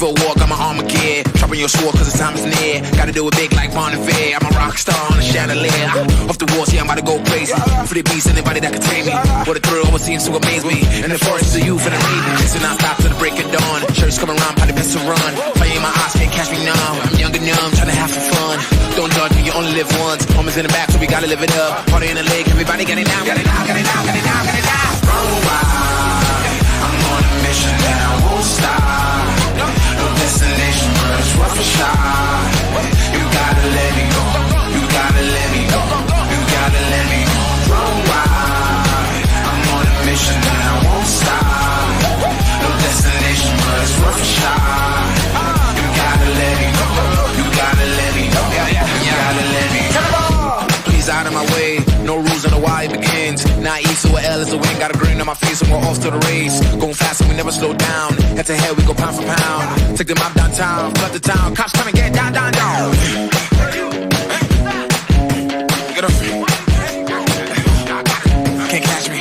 For a war, got my armor gear. Sharpen your sword cause the time is near. Gotta do it big like Bon Iver. I'm a rock star on a chandelier. Off the walls, yeah, I'm about to go crazy. For the beast, anybody that can tame me. What a thrill, what seems to amaze me. In the forest of youth and the raven. Listen, I stop till the break of dawn. Shirts come around, probably best to run. Fire in my eyes, can't catch me now. I'm young and numb, trying to have some fun. Don't judge me, you only live once. Homies in the back, so we gotta live it up. Party in the lake, everybody get it down, get it down, get it down, get it down, get it down. Run wild, I'm on a mission that I won't stop. No destination, but it's worth a shot. You gotta let me go. You gotta let me go. You gotta let me go. Run wild. I'm on a mission and I won't stop. No destination, but it's worth a shot. You gotta let me go. You gotta let me go. You gotta let me go. Please out of my way. No rules on the why it begins. Not E, so a L is the win. Got a grin on my face and we're off to the race. Going fast and we never slow down. Head to head, we go pound for pound. Take them out downtown, flood the town. Cops come and get down, down, down. Get off me. Can't catch me.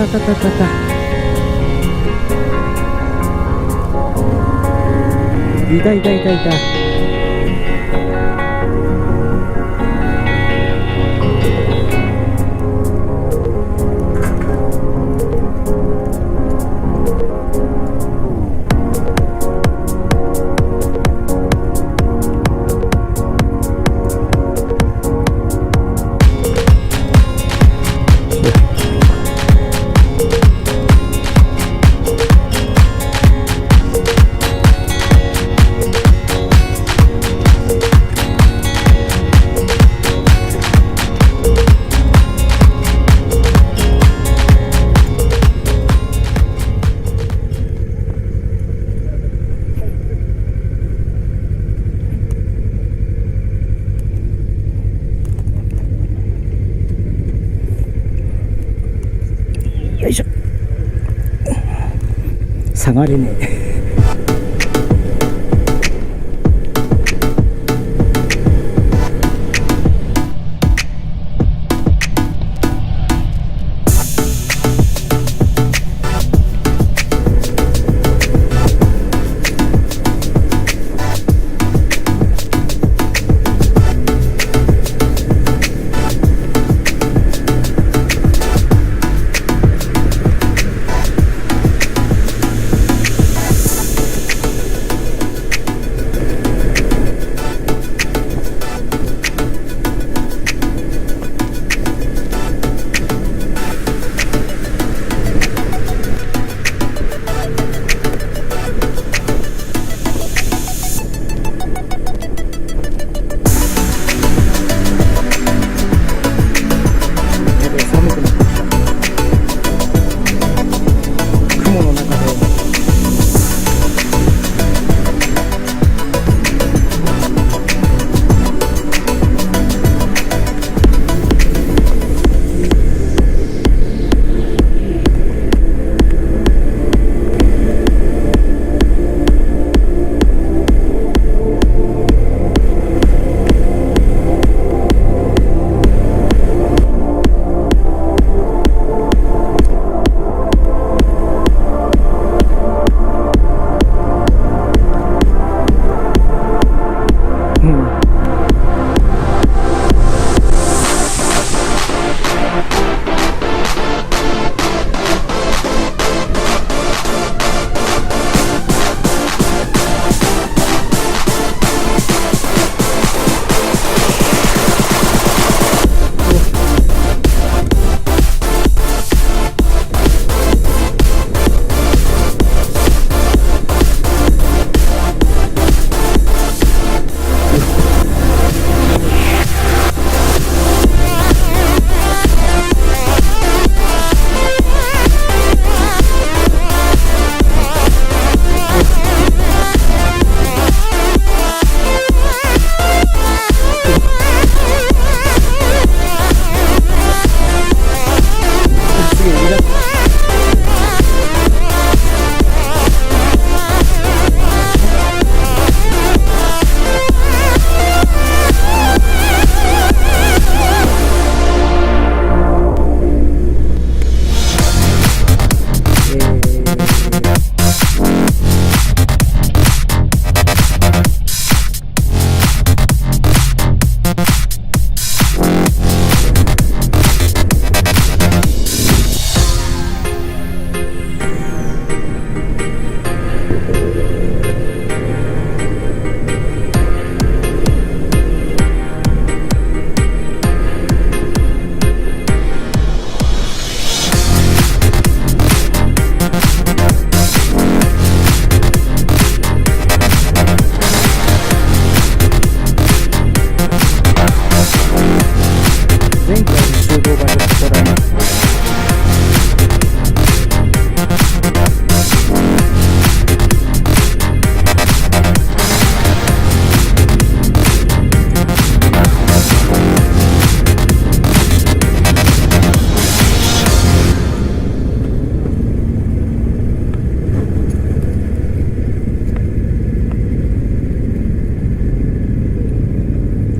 ったあったあったあった。いたいたいたいた。よいしょ。下がれねえ。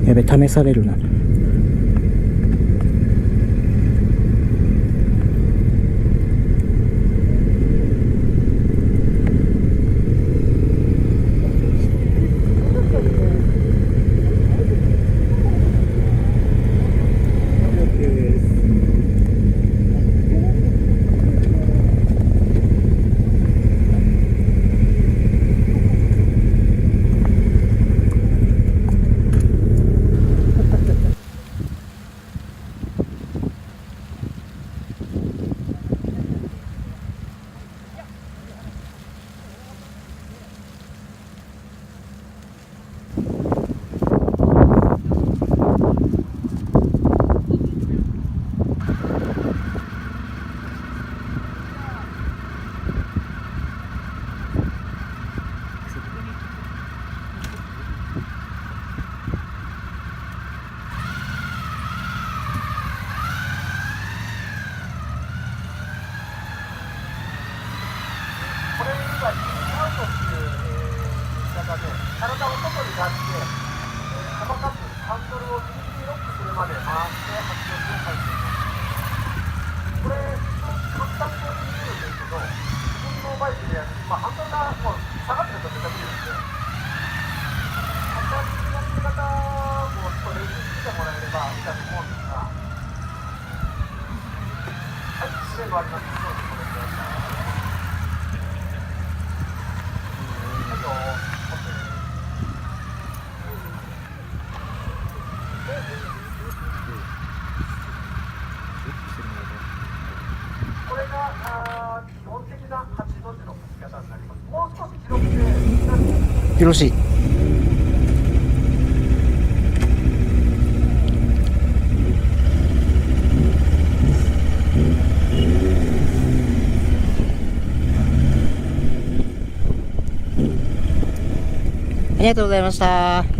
やべ、試されるな。がキーアウトっていう言い方で、体を外に出して、細かくハンドルをギリギリロックするまで回して発動する回転になります。これ、簡単そうに見えるんですけど、自分のバイクでやると、ハンドルがもう下がってると絶対見えるんで、私の見方もちょっと練習してもらえればいいかと思うんですが、はい、姿勢があります。そうです、これで。はいよ、これが基本的な8の字の書き方になります。もう少し広くて、よろしい。ありがとうございました。